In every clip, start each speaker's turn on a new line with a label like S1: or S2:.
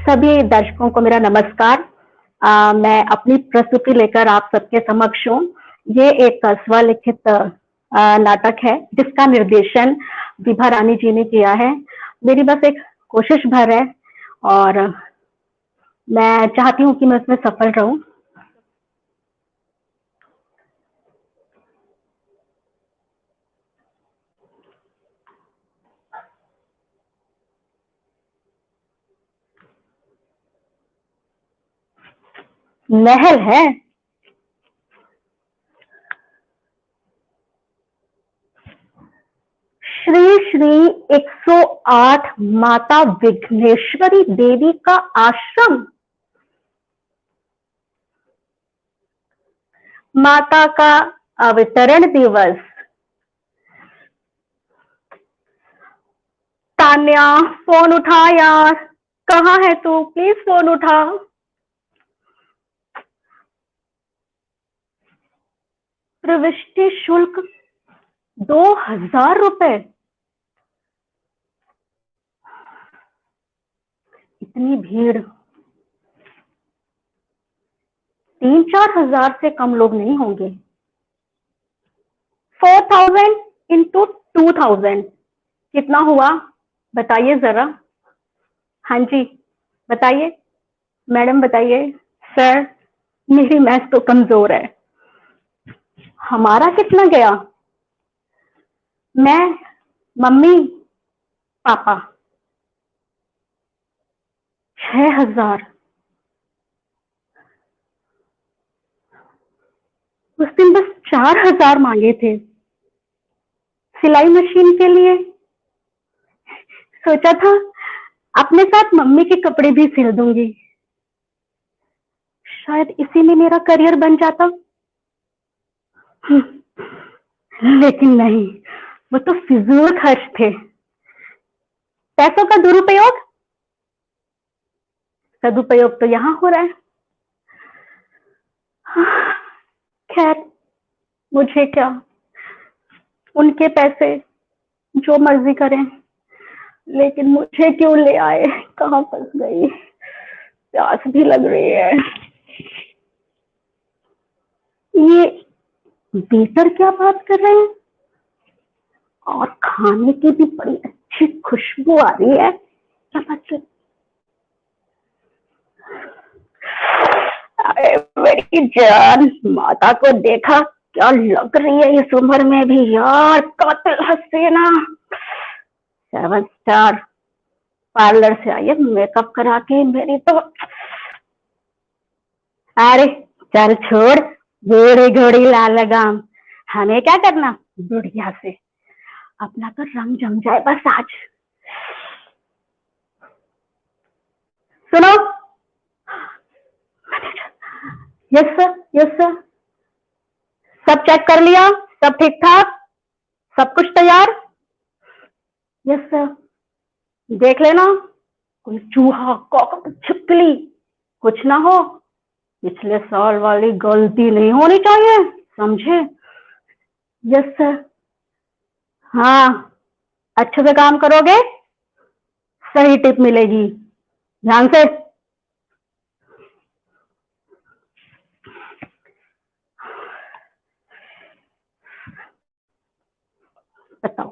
S1: सभी दर्शकों को मेरा नमस्कार। मैं अपनी प्रस्तुति लेकर आप सबके समक्ष हूँ। ये एक स्वलिखित नाटक है जिसका निर्देशन विभा रानी जी ने किया है। मेरी बस एक कोशिश भर है और मैं चाहती हूँ कि मैं उसमें सफल रहूं। महल है, श्री श्री 108 माता विघ्नेश्वरी देवी का आश्रम। माता का अवतरण दिवस। तान्या, फोन उठा यार। कहाँ है तू? प्लीज फोन उठा। प्रविष्टि शुल्क 2000 रुपए। इतनी भीड़, 3-4 हजार से कम लोग नहीं होंगे। 4000 इंटू 2000 कितना हुआ? बताइए जरा। हाँ जी बताइए मैडम, बताइए। सर मेरी मैथ तो कमजोर है। हमारा कितना गया? मैं, मम्मी, पापा 6000। उस दिन बस 4000 मांगे थे सिलाई मशीन के लिए। सोचा था अपने साथ मम्मी के कपड़े भी सिल दूंगी, शायद इसी में मेरा करियर बन जाता। लेकिन नहीं, वो तो फिजूल खर्च थे। पैसों का दुरुपयोग, सदुपयोग तो यहां हो रहा है। खैर मुझे क्या, उनके पैसे जो मर्जी करें, लेकिन मुझे क्यों ले आए? कहां फंस गई? प्यास भी लग रही है। ये वेटर क्या बात कर रहे हैं? और खाने की भी बड़ी अच्छी खुशबू आ रही है। क्या बात कर? अरे मेरी जान, माता को देखा क्या लग रही है इस उम्र में भी यार, कातिल हसीना। 7 स्टार पार्लर से आई है मेकअप करा के मेरी तो। अरे चल छोड़, बूढ़ी घोड़ी लाल लगाम, हमें क्या करना बुढ़िया से। अपना तो रंग जम जाए बस आज। सुनो। Yes sir, yes sir. सब चेक कर लिया, सब ठीक ठाक, सब कुछ तैयार। Yes sir. देख लेना कोई चूहा, कॉकरोच, छिपकली कुछ ना हो। पिछले साल वाली गलती नहीं होनी चाहिए, समझे? Yes sir. हाँ, अच्छे से काम करोगे, सही टिप मिलेगी। ध्यान से। बताओ।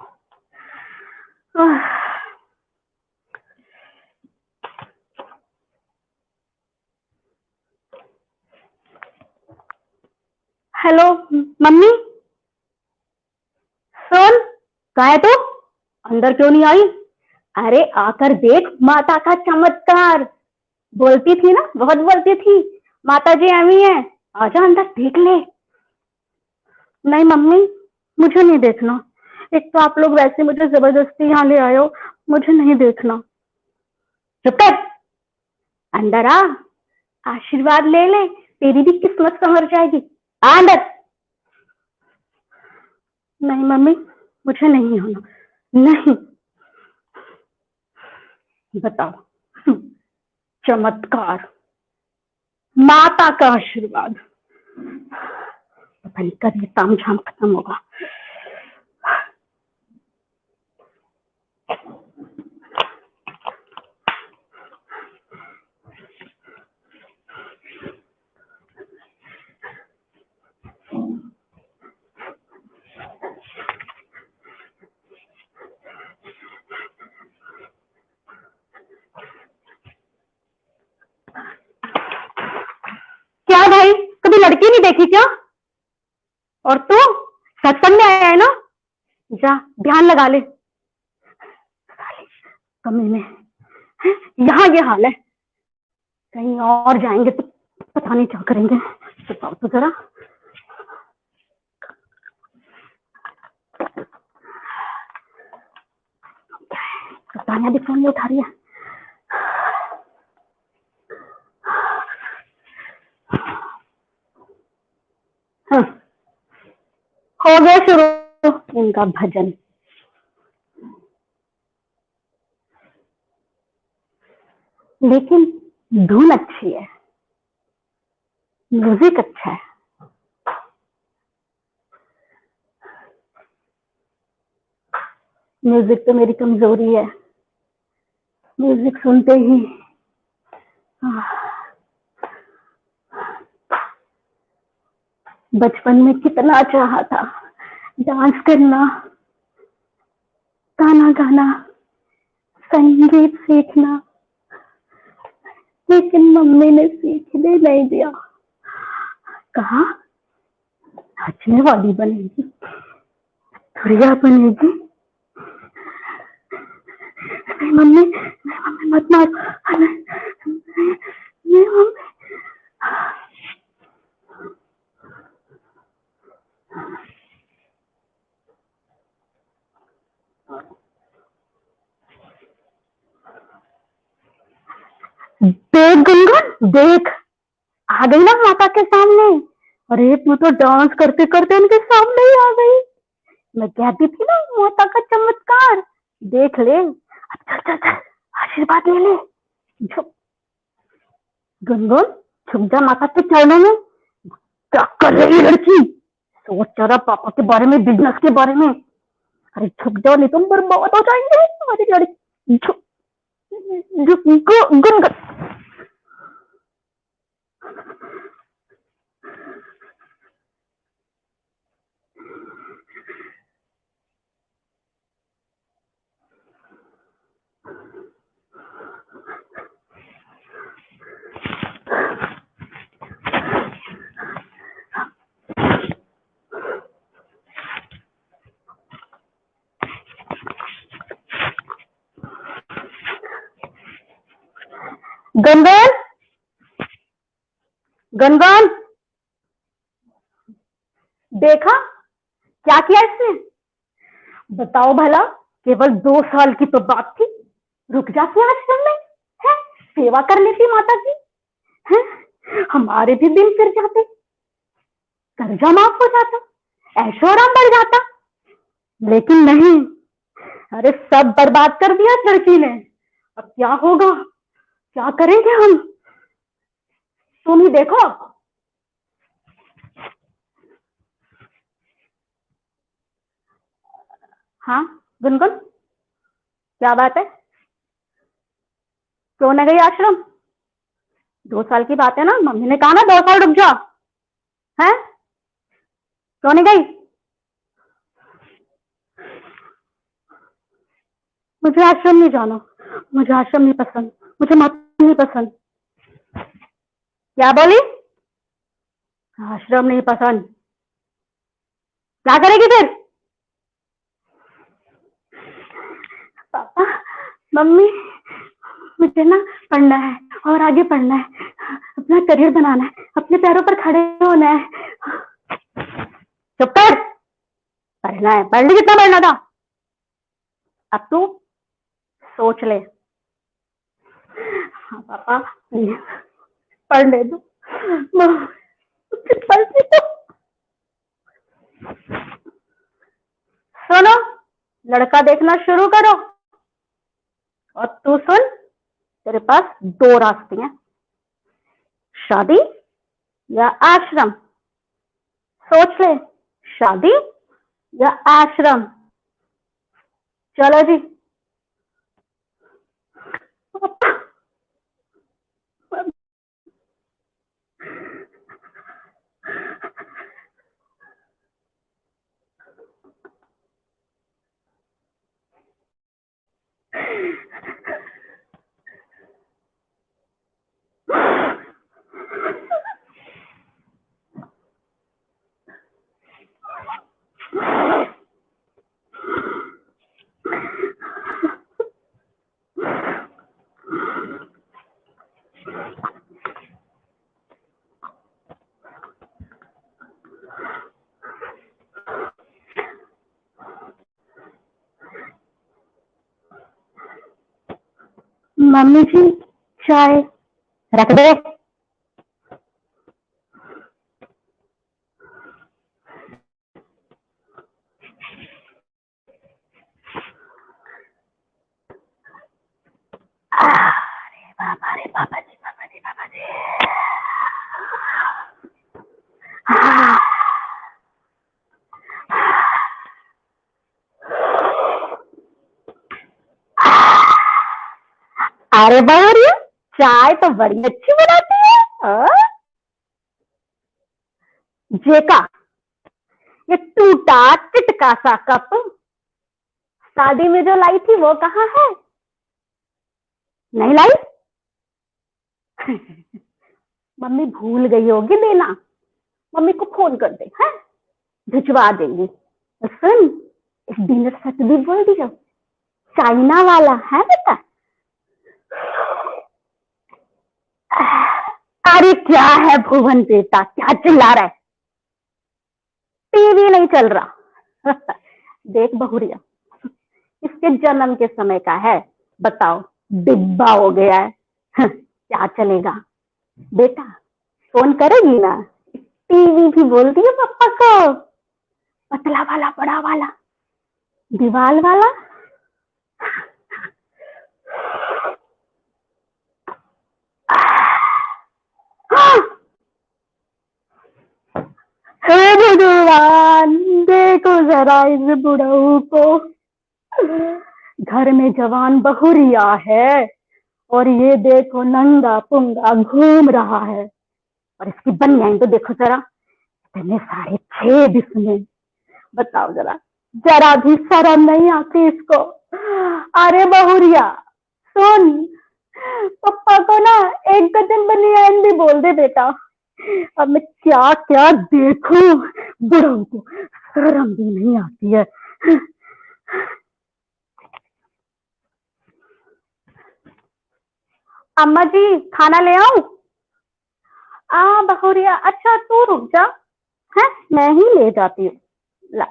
S1: हेलो मम्मी, सुन, कहाँ है तू? अंदर क्यों नहीं आई? अरे आकर देख माता का चमत्कार। बोलती थी ना, बहुत बोलती थी माता जी आई है, आजा अंदर देख ले। नहीं मम्मी, मुझे नहीं देखना। एक तो आप लोग वैसे मुझे जबरदस्ती यहाँ ले आए हो, मुझे नहीं देखना। चुप कर, अंदर आ, आशीर्वाद ले ले, तेरी भी किस्मत संवर जाएगी। आ अंदर। नहीं मम्मी, मुझे नहीं होना, नहीं। बताओ, चमत्कार, माता का आशीर्वाद, पता नहीं कब ये तामझाम खत्म होगा। देखी क्या? और तू सत्संग में आया है ना, जा ध्यान लगा ले। कमी में यहाँ ये हाल है, कहीं और जाएंगे तो पता नहीं क्या करेंगे। बताओ तो जरा। तानिया भी फोन नहीं उठा रही है। हो गया शुरू इनका भजन। लेकिन धुन अच्छी है, म्यूजिक अच्छा है। म्यूजिक तो मेरी कमजोरी है, म्यूजिक सुनते ही बचपन में कितना चाहा था डांस करना, गाना गाना, संगीत सीखना, लेकिन मम्मी ने सीखने नहीं दिया। कहा नाचने वाली बनेगी, प्रिया बनेगी। मम्मी मत मार, मम्मी। देख गुनगुन देख, आ गई ना माता के सामने। अरे तू तो डांस करते करते उनके सामने ही आ गई। मैं कहती थी ना माता का चमत्कार देख ले। चल चल चल आशीर्वाद ले ले। झुक गुनगुन, झुक जा माता के चरणों में। क्या कर रही लड़की? सोच जरा पापा के बारे में, बिजनेस के बारे में। अरे झुक जाओ नहीं तुम बर्बाद हो जाएंगे तुम्हारी लड़की। झुक गुनगुन। गुनगुन गुनगुन, देखा क्या किया इसने? बताओ भला, केवल 2 साल की तो बात थी, रुक जाती आश्रम में है, सेवा कर लेती माता की है, हमारे भी दिन फिर जाते, कर्जा माफ हो जाता, ऐशो आराम बढ़ जाता। लेकिन नहीं, अरे सब बर्बाद कर दिया लड़की ने। अब क्या होगा, क्या करेंगे हम? तुम ही देखो। हाँ गुनगुन, क्या बात है? क्यों न गई आश्रम? 2 साल की बात है ना, मम्मी ने कहा ना 2 साल रुक जा। है क्यों नहीं गई? मुझे आश्रम नहीं जाना, मुझे आश्रम नहीं पसंद, मुझे माता नहीं पसंद। क्या बोली? आश्रम नहीं पसंद? क्या करेगी फिर? पापा मम्मी, मुझे ना पढ़ना है और आगे पढ़ना है, अपना करियर बनाना है, अपने पैरों पर खड़े होना है। चुप कर। पढ़ना है, पढ़ ली जितना पढ़ना था। अब तू सोच ले। हाँ पापा प्लीज पढ़ने दो, पढ़ने दो। सुनो, लड़का देखना शुरू करो। और तू सुन, तेरे पास 2 रास्ते हैं, शादी या आश्रम। सोच ले, शादी या आश्रम। चलो जी। मम्मी जी चाय रख दे। अरे बाबा रे बाबा जी, बाबा जी, बाबा जी। अरे बाबा, चाय तो बड़ी अच्छी बनाती है। जेका ये टूटा टिटका सा कप शादी में जो लाई थी वो कहाँ है? नहीं लाई? मम्मी भूल गई होगी देना। मम्मी को फोन कर दे, है भिजवा देंगी। सुन, इस डिनर सेट भी बोल दिया, चाइना वाला है बेटा। अरे क्या है भुवन बेटा, क्या चिल्ला रहा है? टीवी नहीं चल रहा। देख बहुरिया, इसके जन्म के समय का है, बताओ डिब्बा हो गया है। क्या चलेगा बेटा? फोन करेगी ना? टीवी भी बोलती है पापा को, पतला वाला, बड़ा वाला, दीवाल वाला। हे भगवान, देखो जरा इस बुढ़ऊ को। घर में जवान बहुरिया है और ये देखो नंगा पुंगा घूम रहा है। और इसकी बनियाइन तो देखो जरा, इतने सारे छेद इसमें। बताओ जरा, जरा भी शर्म नहीं आती इसको? अरे बहुरिया सुन, पप्पा को ना एक गजन बनियाइन भी बोल दे बेटा। अब मैं क्या क्या देखूं, बुढ़ऊ को शर्म भी नहीं आती है। अम्मा जी खाना ले आऊं? बहुरिया अच्छा तू रुक जा, है मैं ही ले जाती हूँ। ला।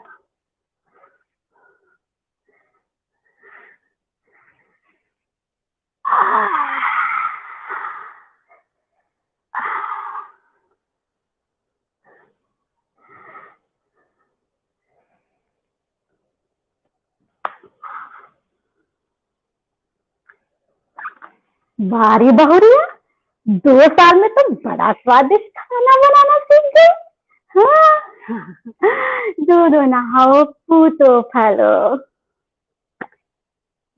S1: बारी बहुरिया, 2 साल में तो बड़ा स्वादिष्ट खाना बनाना सीख गई। हाँ। दूधो नहाओ पूतो फलो।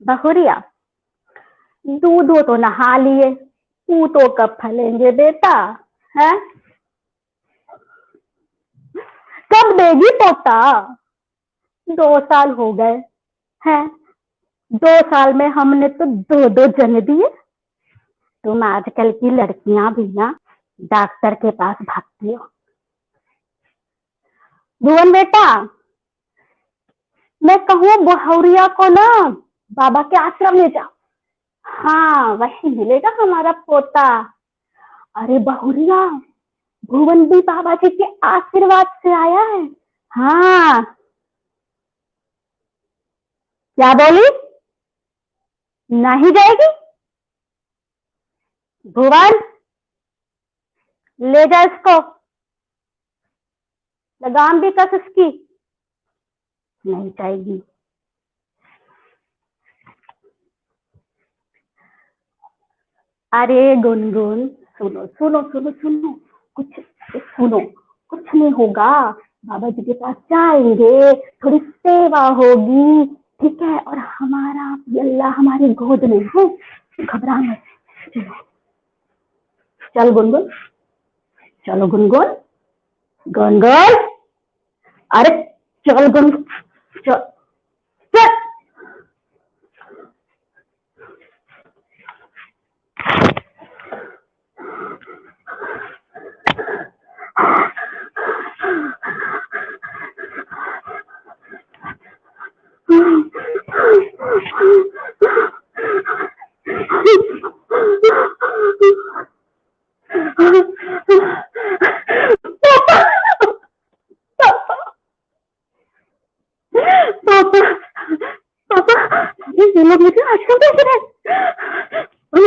S1: बहुरिया दूधो तो नहा लिए, पूतो कब फलेंगे बेटा? है कब देगी पोता? 2 साल हो गए हैं, 2 साल में हमने तो 2 जन दिए। तुम आजकल की लड़कियां भी ना डॉक्टर के पास भागती हो। भुवन बेटा, मैं कहूँ बहुरिया को ना बाबा के आश्रम ले जाओ। हाँ वही मिलेगा हमारा पोता। अरे बहुरिया, भुवन भी बाबा जी के आशीर्वाद से आया है। हाँ क्या बोली? नहीं जाएगी? भुवन ले जा इसको, लगाम भी कस इसकी। नहीं जाएगी। अरे गुनगुन सुनो सुनो सुनो सुनो, कुछ सुनो, कुछ नहीं होगा। बाबा जी के पास जाएंगे, थोड़ी सेवा होगी, ठीक है? और हमारा अल्लाह हमारी गोद में है, घबराना। चलो चल गुनगुन, चलो गुनगुन, गुनगुन, अरे चल गुनगुन, चल चल। पापा, पापा, ये लोग मुझे आजकल कैसे रहे?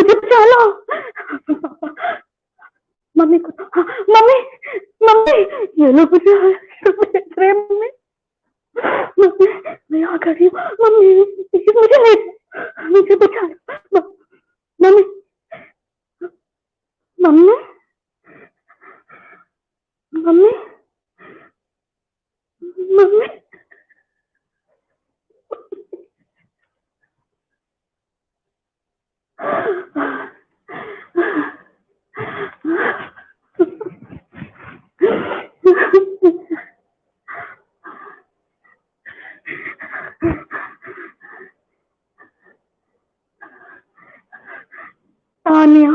S1: तानिया,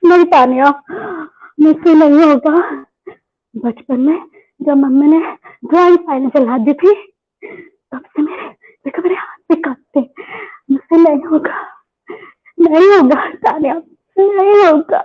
S1: नहीं तानिया, मुझसे नहीं होगा। बचपन में जब मम्मी ने ड्राइंग फाइल जला दी थी, तब से मेरे हाथ पे कांपते। मुझसे नहीं होगा, नहीं होगा तानिया, नहीं होगा।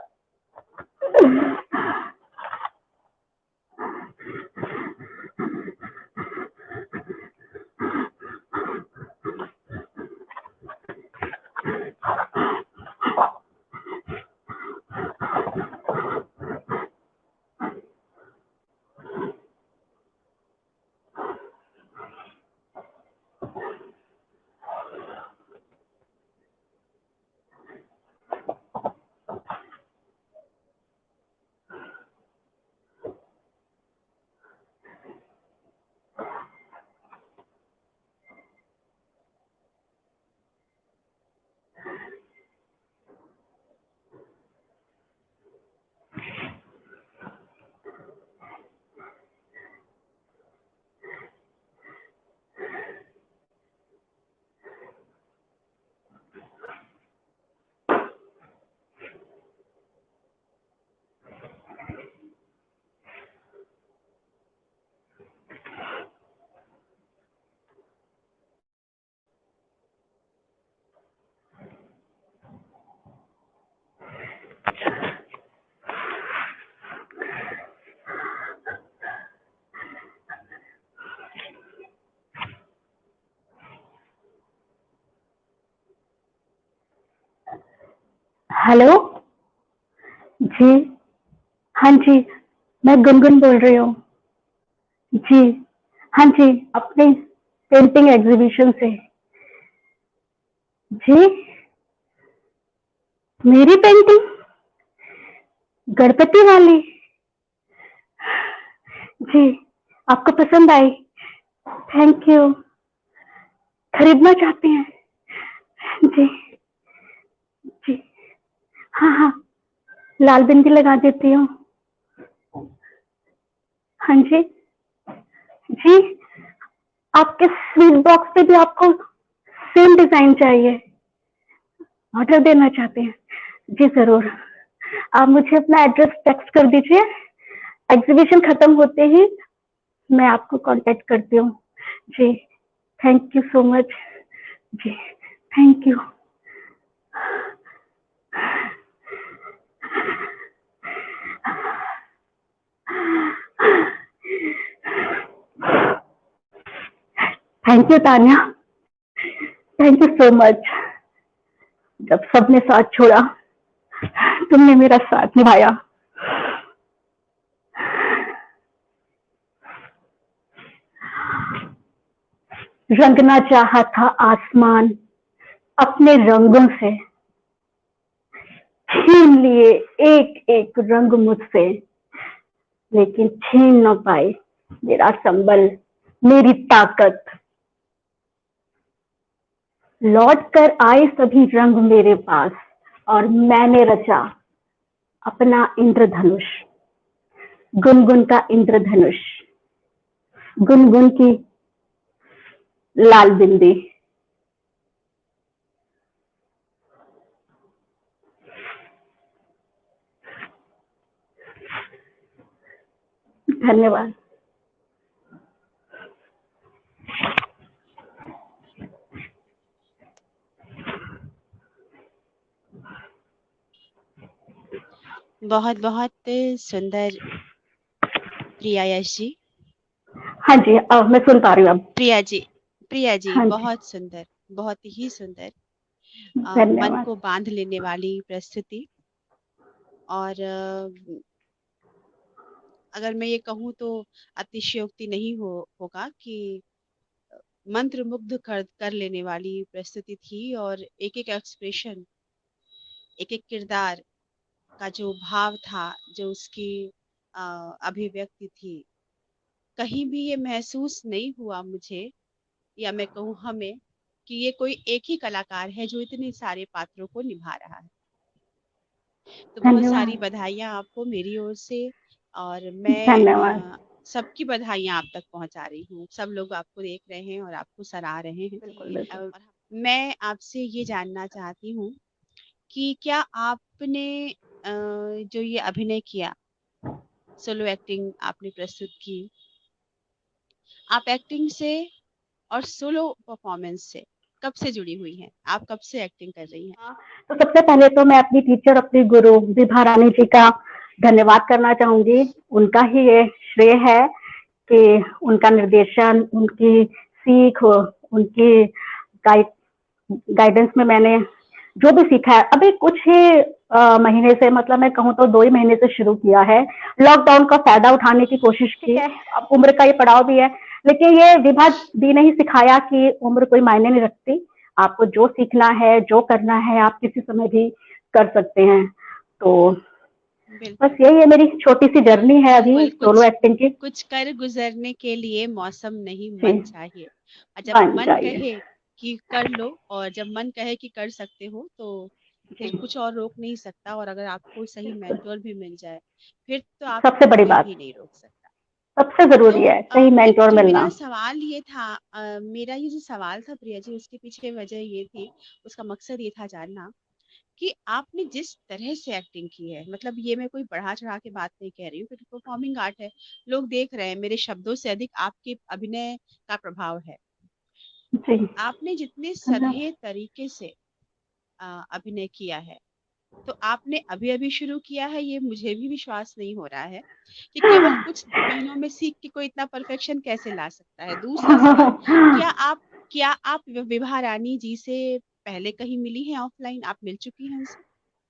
S1: हेलो जी, हाँ जी, मैं गुनगुन बोल रही हूँ जी। हाँ जी, अपने पेंटिंग एग्जीबिशन से। जी, मेरी पेंटिंग गणपति वाली जी, आपको पसंद आई? Thank you. खरीदना चाहते हैं? जी जी, हाँ हाँ, लाल बिंदी लगा देती हूँ। हाँ जी जी, आपके स्वीट बॉक्स पे भी आपको सेम डिजाइन चाहिए? ऑर्डर देना चाहते हैं? जी जरूर, आप मुझे अपना एड्रेस टेक्स्ट कर दीजिए। एग्जीबिशन खत्म होते ही मैं आपको कांटेक्ट करती हूँ। जी, थैंक यू सो मच। जी, thank you. Thank you Tanya, thank you so much. जब सबने साथ छोड़ा, तुमने मेरा साथ निभाया। रंगना चाहा था आसमान अपने रंगों से, छीन लिए एक एक रंग मुझसे, लेकिन छीन न पाए मेरा संबल, मेरी ताकत। लौट कर आए सभी रंग मेरे पास और मैंने रचा अपना इंद्रधनुष, गुनगुन का इंद्रधनुष, गुनगुन की लाल बिंदी। धन्यवाद।
S2: बहुत बहुत सुंदर प्रिया यश जी।
S1: हाँ जी, मैं सुन पा रही हूँ अब।
S2: प्रिया जी
S1: हाँ जी,
S2: बहुत सुंदर, बहुत ही सुंदर, मन
S1: धन्यवाद।
S2: को बांध लेने वाली प्रस्तुति। और अगर मैं ये कहूँ तो अतिशयोक्ति नहीं होगा कि मंत्र मुग्ध कर लेने वाली प्रस्तुति थी। और एक एक एक्सप्रेशन, एक एक किरदार का जो भाव था, जो उसकी अभिव्यक्ति थी, कहीं भी ये महसूस नहीं हुआ मुझे, या मैं कहूँ हमें, कि ये कोई एक ही कलाकार है जो इतने सारे पात्रों को निभा रहा है। तो बहुत सारी
S1: धन्यवाद।
S2: बधाइयाँ आपको मेरी ओर से। और मैं
S1: धन्यवाद।
S2: सबकी बधाइयाँ आप तक पहुंचा रही हूँ। सब लोग आपको देख रहे हैं और आपको सराह रहे हैं।
S1: बिल्कुल बिल्कुल।
S2: और मैं आपसे ये जानना चाहती हूँ कि क्या आपने जो ये अभिनय किया, सोलो एक्टिंग आपने प्रस्तुत की, आप एक्टिंग से और सोलो परफॉर्मेंस से कब से जुड़ी हुई हैं? आप कब से एक्टिंग कर रही हैं?
S1: हाँ, तो सबसे पहले तो मैं अपनी टीचर, अपनी गुरु विभा रानी जी का धन्यवाद करना चाहूंगी। उनका ही ये श्रेय है कि उनका निर्देशन, उनकी सीख, उनकी गाइड गाइडेंस में मैंने जो भी सीखा है, अभी कुछ ही महीने से, मतलब मैं कहूँ तो 2 ही महीने से शुरू किया है। लॉकडाउन का फायदा उठाने की कोशिश की है। अब उम्र का ये पड़ाव भी है, लेकिन ये विभा दी ने ही सिखाया कि उम्र कोई मायने नहीं रखती। आपको जो सीखना है, जो करना है, आप किसी समय भी कर सकते हैं। तो बस
S2: बिल्कुल
S1: यही है, मेरी छोटी सी जर्नी है अभी
S2: बिल्कुल।
S1: सोलो
S2: कुछ
S1: एक्टिंग की।
S2: कुछ कर गुजरने के लिए मौसम नहीं,
S1: जी,
S2: मन चाहिए। और जब
S1: बन
S2: मन
S1: जाइए।
S2: कहे कि कर लो, और जब मन कहे कि कर सकते हो, तो फिर
S1: जी,
S2: कुछ और रोक नहीं सकता। और अगर आपको सही
S1: बिल्कुल।
S2: मेंटोर भी मिल जाए, फिर तो आपको
S1: सबसे बड़ी
S2: कोई
S1: बात,
S2: भी नहीं रोक सकता।
S1: सबसे
S2: तो
S1: जरूरी है सही
S2: लेकिन
S1: मेंटोर
S2: जो
S1: मिलना।
S2: मेरा सवाल ये था, मेरा ये जो सवाल था प्रिया जी, उसके पीछे वजह ये थी, उसका मकसद ये था जानना कि आपने जिस तरह से एक्टिंग की है, मतलब ये मैं कोई बढ़ा चढ़ा के बात नहीं कह रही हूँ, क्योंकि परफॉर्मिंग आर्ट है, लोग देख रहे हैं, मेरे शब्दों से अधिक आपके अभिनय का प्रभाव है।
S1: जी,
S2: आपने जितने
S1: धन्यवाद।
S2: सधे तरीके से अभिनय किया है, तो आपने अभी अभी शुरू किया है, ये मुझे भी विश्वास नहीं हो रहा है कि केवल कुछ महीनों में सीख के कोई इतना परफेक्शन कैसे ला सकता है। दूसरा सवाल, क्या आप क्या आप विभा रानी जी से पहले कहीं मिली हैं ऑफलाइन? आप मिल चुकी हैं उनसे?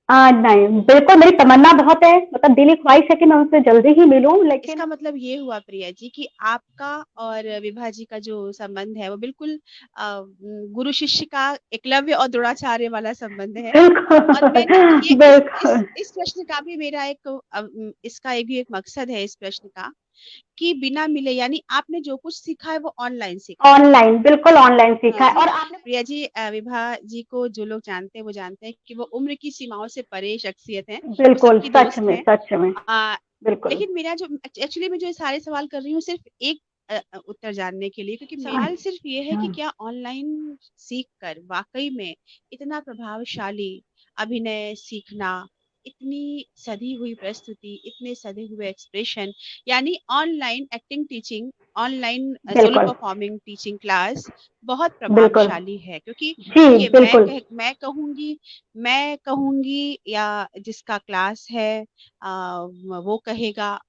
S1: नहीं, बिल्कुल मेरी तमन्ना बहुत है, मतलब दिली ख्वाहिश है कि मैं उनसे जल्दी ही मिलूं, लेकिन
S2: इसका मतलब ये हुआ प्रिया जी कि आपका और विभा जी का जो संबंध है वो बिल्कुल गुरु शिष्य का, एकलव्य और द्रोणाचार्य वाला संबंध है। और मैंने ये
S1: बिल्कुल बिल्कुल।
S2: इस प्रश्न का भी मेरा एक इसका एक भी एक मकसद है इस प्रश्न का, कि बिना मिले, यानी आपने जो कुछ सीखा है वो ऑनलाइन सीखा है।
S1: ऑनलाइन, बिल्कुल ऑनलाइन सीखा है।
S2: जी
S1: और आपने
S2: प्रिया जी, विभा जी को जो लोग जानते हैं वो जानते हैं कि वो उम्र की सीमाओं से परे शख्सियत हैं, वो
S1: बिल्कुल
S2: सबकी
S1: सच
S2: दोस्त
S1: में,
S2: हैं।
S1: सच में,
S2: आ,
S1: बिल्कुल।
S2: लेकिन मेरा जो एक्चुअली मैं जो ये सारे सवाल कर रही हूँ सिर्फ एक उत्तर जानने के लिए, क्योंकि सवाल सिर्फ ये है कि क्या ऑनलाइन सीख कर वाकई में इतना प्रभावशाली अभिनय सीखना, इतनी सधी हुई प्रस्तुति, इतने सधे हुए एक्सप्रेशन, यानी online acting teaching, online solo
S1: बिल्कुल
S2: परफॉर्मिंग टीचिंग क्लास बहुत
S1: बिल्कुल।
S2: प्रभावशाली है। क्योंकि
S1: जी,
S2: देखिए,
S1: बिल्कुल।
S2: मैं कहूंगी या जिसका क्लास है वो कहेगा,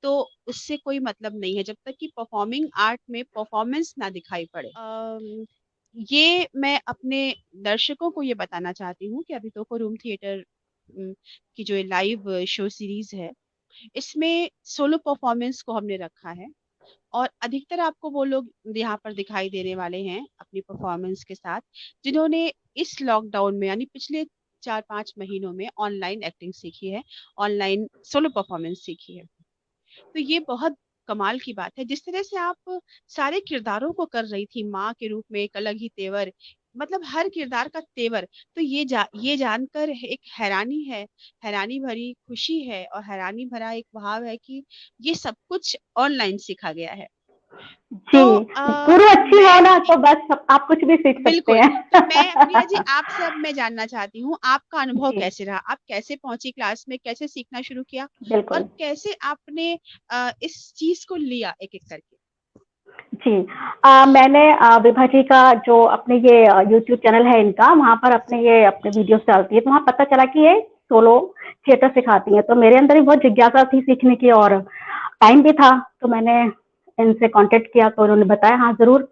S2: तो उससे कोई मतलब नहीं है जब तक कि परफॉर्मिंग आर्ट में परफॉर्मेंस ना दिखाई पड़े। ये मैं अपने दर्शकों को ये बताना चाहती हूँ कि अभी तो रूम थिएटर की जो लाइव शो सीरीज है, इसमें सोलो परफॉर्मेंस को हमने रखा है। और अधिकतर आपको वो लोग यहाँ पर दिखाई देने वाले हैं अपनी परफॉर्मेंस के साथ, जिन्होंने इस लॉकडाउन में, यानी पिछले 4-5 महीनों में ऑनलाइन एक्टिंग सीखी है, ऑनलाइन सोलो परफॉर्मेंस सीखी है। तो ये बहुत कमाल की बात है। जिस तरह से आप सारे किरदारों को कर रही थी, माँ के रूप में एक अलग ही तेवर, मतलब हर किरदार का तेवर। तो ये जानकर एक हैरानी भरी खुशी है और हैरानी भरा एक भाव है कि ये सब कुछ ऑनलाइन सीखा गया है।
S1: जी,
S2: तो
S1: गुरु अच्छी हो
S2: मैं
S1: ना तो बस आप कुछ भी सीख सकते
S2: बिल्कुल।
S1: हैं।
S2: तो मैं प्रिया जी आपसे अब मैं जानना चाहती हूँ आपका अनुभव
S1: जी,
S2: कैसे रहा? आप कैसे पहुंची क्लास में? कैसे सीखना शुरू किया? और
S1: बिल्कुल।
S2: कैसे आपने इस चीज को लिया एक-एक करके?
S1: जी, मैंने विभा जी का जो अपने ये यूट्यूब चैनल है इनका, वहाँ पर अपने वीडियोस डालती है, तो वहाँ पता चला कि ये सोलो थिएटर सिखाती हैं। तो मेरे अंदर भी बहुत जिज्ञासा थी सीखने की और टाइम भी था, तो मैंने इनसे कांटेक्ट किया तो उन्होंने बताया हाँ ज़रूर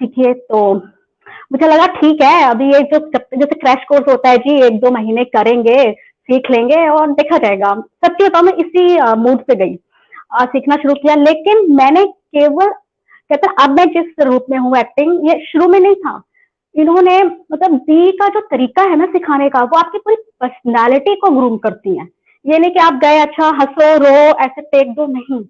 S1: सीखिए। तो मुझे लगा ठीक है, अभी ये जो जैसे क्रैश कोर्स होता है जी, 1-2 महीने करेंगे, सीख लेंगे और देखा जाएगा। सच्ची बताऊँ मैं इसी मूड से गई, सीखना शुरू किया। लेकिन मैंने केवल कहते हैं अब मैं जिस रूप में हूँ एक्टिंग, ये शुरू में नहीं था। इन्होंने मतलब दी का जो तरीका है ना सिखाने का, वो आपकी पूरी पर्सनालिटी को ग्रूम करती है। ये नहीं कि आप गए अच्छा हंसो रो ऐसे टेक दो, नहीं।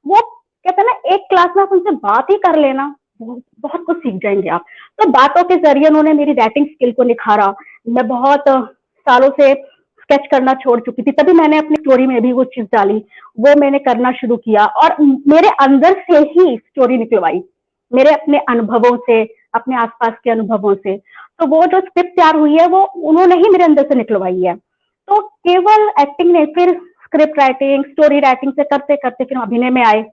S1: वो कहते हैं ना एक क्लास में आप उनसे बात ही कर लेना, बहुत कुछ सीख जाएंगे आप। तो बातों के जरिए उन्होंने मेरी राइटिंग स्किल को निखारा। मैं बहुत सालों से स्केच करना छोड़ चुकी थी, तभी मैंने अपनी स्टोरी में भी वो चीज डाली, वो मैंने करना शुरू किया और मेरे अंदर से ही स्टोरी निकलवाई, मेरे अपने अनुभवों से, अपने आसपास के अनुभवों से। तो वो जो स्क्रिप्ट तैयार हुई है वो उन्होंने ही मेरे अंदर से निकलवाई है। तो केवल एक्टिंग नहीं, फिर स्क्रिप्ट राइटिंग स्टोरी राइटिंग से करते करते फिर अभिनय में आए।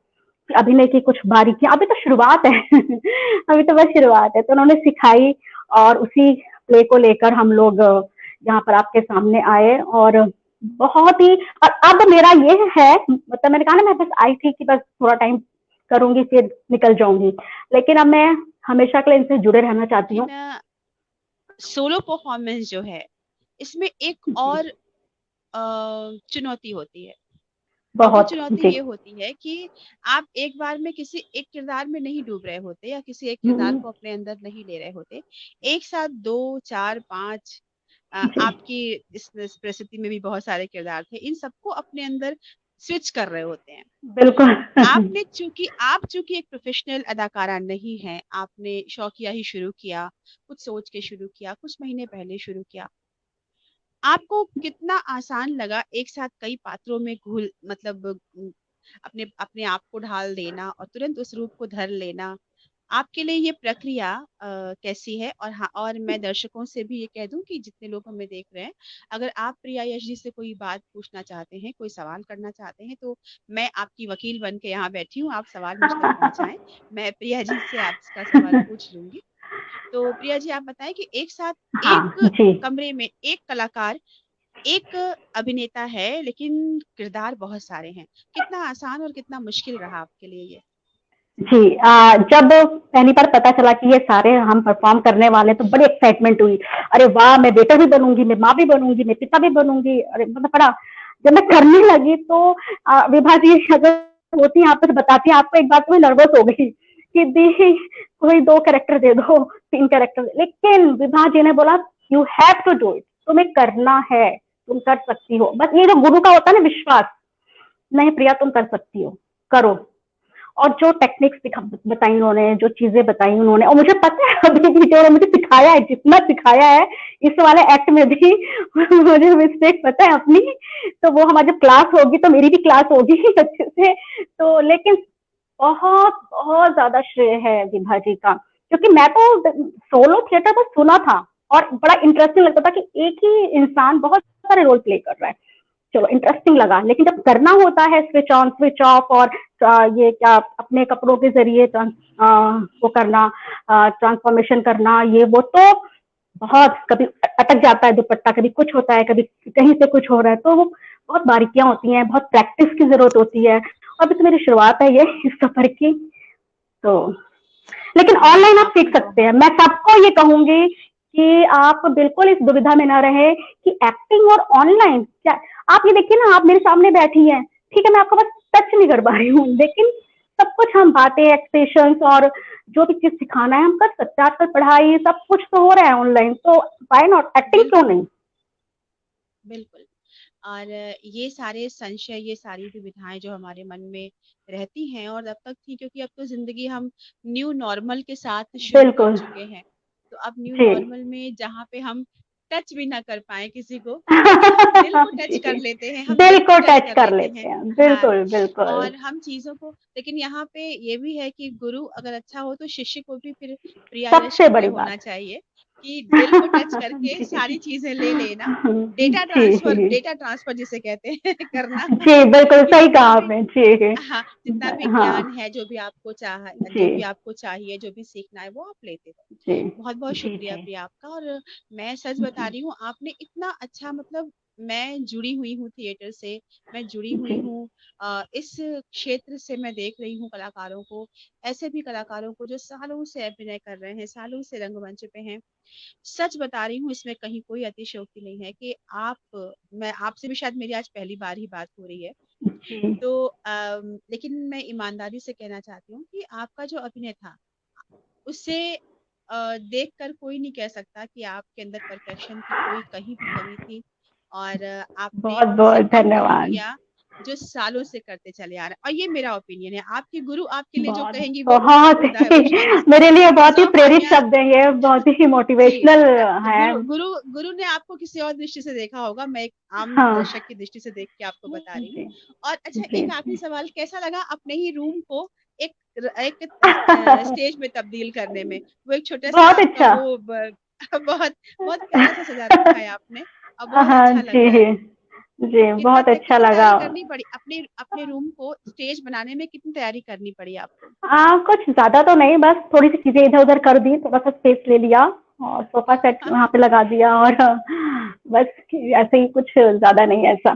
S1: अभिनय की कुछ बारीकियां, अभी तो शुरुआत है अभी तो बस शुरुआत है, तो उन्होंने सिखाई और उसी प्ले को लेकर हम लोग यहाँ पर आपके सामने आए। और बहुत ही, और अब मेरा ये है, मतलब मैंने कहा ना मैं बस आई थी कि बस थोड़ा टाइम करूंगी फिर निकल जाऊंगी, लेकिन अब मैं हमेशा के लिए इनसे जुड़े रहना चाहती हूँ।
S2: लेकिन सोलो परफॉर्मेंस जो है इसमें एक
S1: जी,
S2: और चुनौती होती है। और वो
S1: बहुत
S2: चुनौती
S1: जी।
S2: ये होती है कि आप एक बार में किसी एक किरदार में नहीं डूब रहे होते या किसी एक किरदार
S1: हम्म,
S2: को अपने अंदर नहीं ले रहे होते। एक साथ 2 4 5
S1: जी,
S2: आपकी इस परिस्थिति में भी बहुत सारे किरदार थे, इन सबको अपने अंदर स्विच कर रहे होते हैं।
S1: बिल्कुल
S2: आप चूंकि एक प्रोफेशनल अदाकारा नहीं है, आपने शौकिया ही शुरू किया, कुछ सोच के शुरू किया, कुछ महीने पहले शुरू किया। आपको कितना आसान लगा एक साथ कई पात्रों में घुल मतलब अपने अपने आप को ढाल देना और तुरंत उस रूप को धर लेना? आपके लिए ये प्रक्रिया कैसी है? और हाँ, और मैं दर्शकों से भी ये कह दूं कि जितने लोग हमें देख रहे हैं, अगर आप प्रिया यश जी से कोई बात पूछना चाहते हैं, कोई सवाल करना चाहते हैं, तो मैं आपकी वकील बन के यहाँ बैठी हूँ, आप सवाल मुझ तक पहुंचाएं। मैं प्रिया जी से आपका सवाल पूछ लूंगी। तो प्रिया जी आप बताएं कि एक साथ
S1: हाँ
S2: एक
S1: जी।
S2: कमरे में एक कलाकार, एक अभिनेता है, लेकिन किरदार बहुत सारे हैं। कितना आसान और कितना मुश्किल रहा आपके लिए ये?
S1: जी, जब पहली बार पता चला कि ये सारे हम परफॉर्म करने वाले हैं, तो बड़ी एक्साइटमेंट हुई। अरे वाह, मैं बेटा भी बनूंगी, मैं माँ भी बनूंगी, मैं पिता भी बनूंगी, अरे मतलब बड़ा। जब मैं करने लगी तो विभा जी अगर होती यहाँ पे तो बताती, आपको एक बात तो मैं नर्वस हो गई कि दी कोई 2 कैरेक्टर दे दो, 3 कैरेक्टर, लेकिन विभा जी ने बोला you have to do it, तुम्हें करना है, तुम कर सकती हो। बस ये जो गुरु का होता है ना विश्वास, नहीं प्रिया तुम कर सकती हो, करो। और जो टेक्निक्स बताई उन्होंने, जो चीजें बताई उन्होंने, और मुझे पता है अभी भी जो मुझे सिखाया है, जितना सिखाया है इस वाले एक्ट में भी मुझे मिस्टेक पता है अपनी। तो वो हमारी जब क्लास होगी तो मेरी भी क्लास होगी अच्छे से। तो लेकिन बहुत बहुत ज्यादा श्रेय है विभा जी का, क्योंकि मैं तो सोलो थिएटर बस सुना था और बड़ा इंटरेस्टिंग लगता था कि एक ही इंसान बहुत सारे रोल प्ले कर रहा है। चलो इंटरेस्टिंग लगा, लेकिन जब करना होता है स्विच ऑन स्विच ऑफ और ये क्या अपने कपड़ों के जरिए वो करना, ट्रांसफॉर्मेशन करना, ये वो तो बहुत, कभी अटक जाता है दुपट्टा, कभी कुछ होता है, कभी कहीं से कुछ हो रहा है, तो वो बहुत बारीकियां होती हैं, बहुत प्रैक्टिस की जरूरत होती है। अभी तो मेरी शुरुआत है ये इस सफर की। तो लेकिन
S2: मैं
S1: ऑनलाइन आप सीख
S2: आपकी
S1: सकते हैं,
S2: बहुत
S1: मैं सबको ये कहूंगी कि आप बिल्कुल इस दुविधा में ना रहे कि एक्टिंग और ऑनलाइन क्या। आप ये देखिए ना, आप मेरे सामने बैठी हैं, ठीक है मैं आपको बस टच नहीं कर पा रही हूँ, लेकिन सब कुछ हम बातें एक्सप्रेशन और जो भी चीज सिखाना है हम कर सकते हैं। आजकल पढ़ाई सब कुछ तो हो रहा है ऑनलाइन, तो व्हाई नॉट, एक्टिंग क्यों
S2: बिल्कुल,
S1: नहीं।
S2: बिल्कुल। और ये सारे संशय, ये सारी दुविधाएं जो हमारे मन में रहती हैं और अब तक थी, क्योंकि अब तो जिंदगी हम न्यू नॉर्मल के साथ शुरू कर
S1: बिल्कुल।
S2: चुके हैं। तो अब न्यू
S1: जी।
S2: नॉर्मल में जहाँ पे हम टच भी ना कर पाए किसी को, लेकिन हम दिल को टच कर
S1: जी,
S2: लेते हैं, हम
S1: दिल
S2: दिल को
S1: को
S2: टच
S1: टच
S2: कर
S1: कर
S2: लेते
S1: लेते
S2: हैं।
S1: हैं,
S2: हाँ,
S1: बिल्कुल, बिल्कुल।
S2: और हम चीज़ों को, लेकिन यहाँ पे ये भी है कि गुरु अगर अच्छा हो तो शिष्य को भी फिर
S1: सबसे
S2: प्रियादर्शी ये
S1: बड़ी
S2: होना
S1: बात।
S2: चाहिए कि दिल को टच करके
S1: जी,
S2: सारी चीज़ें ले लेना,
S1: जी,
S2: डेटा ट्रांसफर जिसे कहते हैं करना
S1: जी, बिल्कुल
S2: कि
S1: सही कहा
S2: जितना भी,
S1: आपने। जी,
S2: हाँ, जितना भी
S1: हाँ,
S2: ज्ञान है, जो भी
S1: जी,
S2: आपको चाहिए, जो भी सीखना है, वो आप लेते रहो।
S1: जी,
S2: बहुत-बहुत
S1: जी,
S2: शुक्रिया
S1: जी,
S2: प्रिया आपका। और मैं सच बता
S1: जी,
S2: रही हूँ, आपने इतना अच्छा, मतलब मैं जुड़ी हुई हूँ थिएटर से, मैं जुड़ी
S1: जी,
S2: हुई हूँ इस क्षेत्र से, मैं देख रही हूँ कलाकारों को, ऐसे भी कलाकारों को जो सालों से अभिनय कर रहे हैं, सालों से रंगमंच पे हैं। सच बता रही हूँ, इसमें कहीं कोई अतिशयोक्ति नहीं है कि मैं आपसे भी शायद मेरी आज पहली बार ही बात हो रही है।
S1: जी,
S2: तो लेकिन मैं ईमानदारी से कहना चाहती हूँ कि आपका जो अभिनय था, उससे देखकर कोई नहीं कह सकता कि आपके अंदर परफेक्शन की कोई कहीं भी कमी थी। और आपने उससे
S1: बहुत-बहुत
S2: कम नहीं
S1: धन्यवाद।
S2: किया जो सालों से करते चले आ रहे हैं। और ये मेरा ओपिनियन है, आपकी गुरु आपके लिए जो
S1: बहुत
S2: कहेंगी वो उनका
S1: बहुत
S2: खुदा है,
S1: ही
S2: वो शायद
S1: मेरे लिए बहुत ही
S2: 100
S1: प्रेरित
S2: कहानियां।
S1: शब्द हैं ये, बहुत ही
S2: जी,
S1: मोटिवेशनल है।
S2: गुरु गुरु गुरु ने आपको किसी और दृष्टि से देखा होगा, मैं एक आम
S1: हाँ,
S2: दर्शक की दृष्टि से देख के आपको बता रही हूँ।
S1: जी,
S2: और अच्छा,
S1: जी,
S2: एक आखिरी
S1: जी।
S2: सवाल, कैसा लगा अपने ही रूम को एक एक स्टेज में तब्दील करने में? वो एक छोटा सा
S1: बहुत
S2: आपका
S1: अच्छा।
S2: वो बहुत बहुत प्यारा सा सजा रखा है आपने, और बहुत
S1: हाँ
S2: अच्छा लग रहा है।
S1: जी, जी, बहुत अच्छा
S2: कितनी
S1: लगा।
S2: तैयारी करनी पड़ी अपने अपने रूम को स्टेज बनाने में, कितनी तैयारी करनी पड़ी आपको?
S1: कुछ ज़्यादा तो नहीं, बस थोड़ी-सी चीज़ें इधर-उधर कर दी, थोड़ा-सा स्पेस ले लिया और सोफ़ा सेट वहाँ पे लगा दिया और बस ऐसे ही, कुछ ज़्यादा नहीं ऐसा।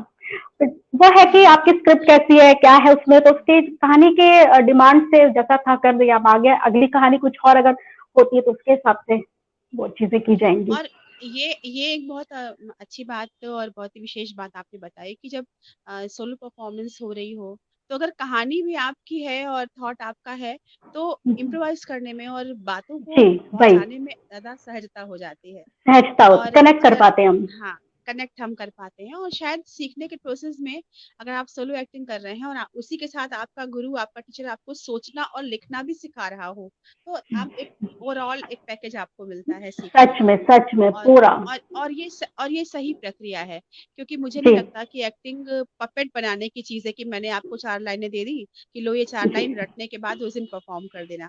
S1: वो है कि आपकी स्क्रिप्ट कैसी है, क्या है उसमें, तो उसकी कहानी के डिमांड से जैसा था कर दिया। अब आगे अगली कहानी कुछ और अगर होती है तो उसके हिसाब से वो चीज़ें की जाएँगी।
S2: और ये एक बहुत अच्छी बात और बहुत ही विशेष बात आपने बताई कि जब सोलो परफॉर्मेंस हो रही हो, तो अगर कहानी भी आपकी है और थॉट आपका है, तो इम्प्रोवाइज करने में और बातों को
S1: जी, वही
S2: पहुंचाने में ज्यादा सहजता हो जाती है।
S1: सहजता हो,
S2: और
S1: कनेक्ट कर
S2: अगर,
S1: पाते हैं हम।
S2: हाँ, कनेक्ट हम कर पाते हैं। और शायद सीखने के प्रोसेस में, अगर आप सोलो एक्टिंग कर रहे हैं और उसी के साथ आपका गुरु, आपका टीचर आपको सोचना और लिखना भी सिखा रहा हो, तो आप एक ओवरऑल एक पैकेज आपको मिलता है सीखने का।
S1: सच में
S2: और
S1: पूरा।
S2: और ये सही प्रक्रिया है, क्योंकि मुझे नहीं
S1: जी,
S2: लगता कि एक्टिंग पपेट बनाने की चीज है कि मैंने आपको 4 लाइनें दे दी कि लो ये 4 लाइन
S1: जी।
S2: रटने के बाद उस दिन परफॉर्म कर देना।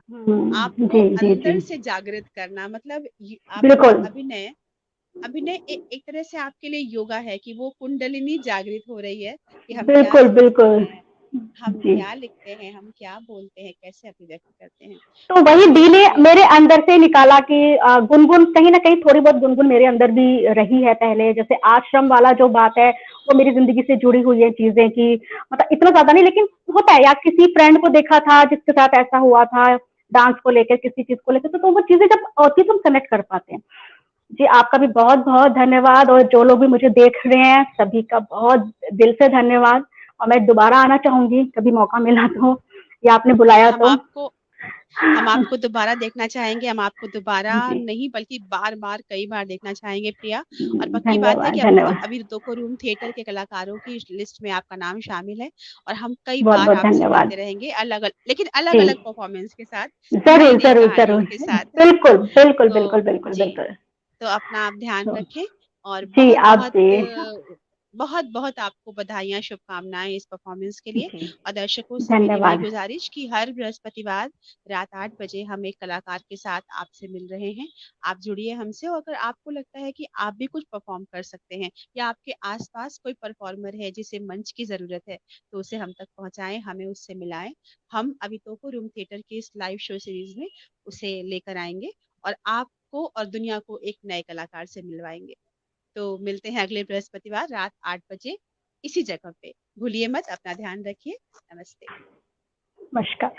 S2: आपको
S1: जी, जी, जी।
S2: अंदर से जागृत करना, मतलब आपका
S1: बिल्कुल,
S2: अभिनय अभिनय एक तरह से आपके लिए योगा है कि वो कुंडलिनी जागृत हो रही है कि हम क्या
S1: बिल्कुल,
S2: सोचते
S1: बिल्कुल।
S2: हैं, हम
S1: जी।
S2: क्या लिखते हैं, हम क्या बोलते हैं, कैसे अभिव्यक्त करते हैं।
S1: तो वही
S2: बहुत
S1: दी
S2: बहुत
S1: ने
S2: शुक्रिया
S1: मेरे
S2: प्रिया।
S1: अंदर से निकाला कि गुनगुन कहीं न कहीं, थोड़ी बहुत गुनगुन मेरे अंदर भी रही है पहले। जैसे आश्रम वाला जो बात है, वो मेरी ज़िंदगी से जुड़ी हुई है चीज़ें कि मतलब इतना ज़्यादा नहीं, लेकिन होता है, या किसी फ्रेंड को देखा था जिसके साथ ऐसा हुआ था, डांस को लेकर, किसी चीज़ को लेकर, तो वो चीज़ें जब होती है तो हम कनेक्ट कर पाते हैं। जी, आपका भी बहुत-बहुत धन्यवाद, और जो लोग भी मुझे देख रहे हैं, सभी का बहुत दिल से धन्यवाद। और मैं दोबारा आना चाहूँगी, कभी मौका मिला तो, या आपने बुलाया
S2: हम
S1: तो।
S2: आपको हम आपको दोबारा देखना चाहेंगे, हम आपको दोबारा
S1: जी,
S2: नहीं बल्कि बार-बार कई बार देखना चाहेंगे प्रिया। और पक्की बात है
S1: धन्यवाद,
S2: कि
S1: धन्यवाद।
S2: अभी दोको रूम थिएटर के कलाकारों की लिस्ट में आपका नाम शामिल है, और हम कई बार
S1: बहुत-बहुत
S2: आपसे
S1: धन्यवाद।
S2: मिलते रहेंगे, लेकिन
S1: जी,
S2: अलग-अलग परफॉर्मेंस के साथ,
S1: ज़रूर,
S2: नई-नई
S1: ज़रूर,
S2: कहानियों
S1: ज़रूर।
S2: के साथ।
S1: बिल्कुल, बिल्कुल,
S2: तो
S1: बिल्कुल, बिल्कुल,
S2: जी,
S1: बिल्कुल।
S2: तो अपना आप ध्यान
S1: तो
S2: रखें। और
S1: जी, आप भी।
S2: बहुत बहुत आपको बधाइयाँ, शुभकामनाएं इस परफॉर्मेंस के लिए।
S1: जी,
S2: और दर्शकों से मेरी वही
S1: धन्यवाद।
S2: गुजारिश कि हर बृहस्पतिवार रात 8 बजे हम एक कलाकार के साथ आपसे मिल रहे हैं। आप जुड़िए हमसे, और अगर आपको लगता है कि आप भी कुछ परफॉर्म कर सकते हैं, या आपके आसपास कोई परफॉर्मर है जिसे मंच की जरूरत है, तो उसे हम तक पहुंचाएं, हमें उससे मिलाएं। हम अभी तो रूम थिएटर की इस लाइव शो सीरीज में उसे लेकर आएंगे, और आपको और दुनिया को एक नए कलाकार से मिलवाएंगे। तो मिलते हैं अगले बृहस्पतिवार रात 8 बजे, इसी जगह पे। भूलिए मत, अपना ध्यान रखिए। नमस्ते।
S1: नमस्कार।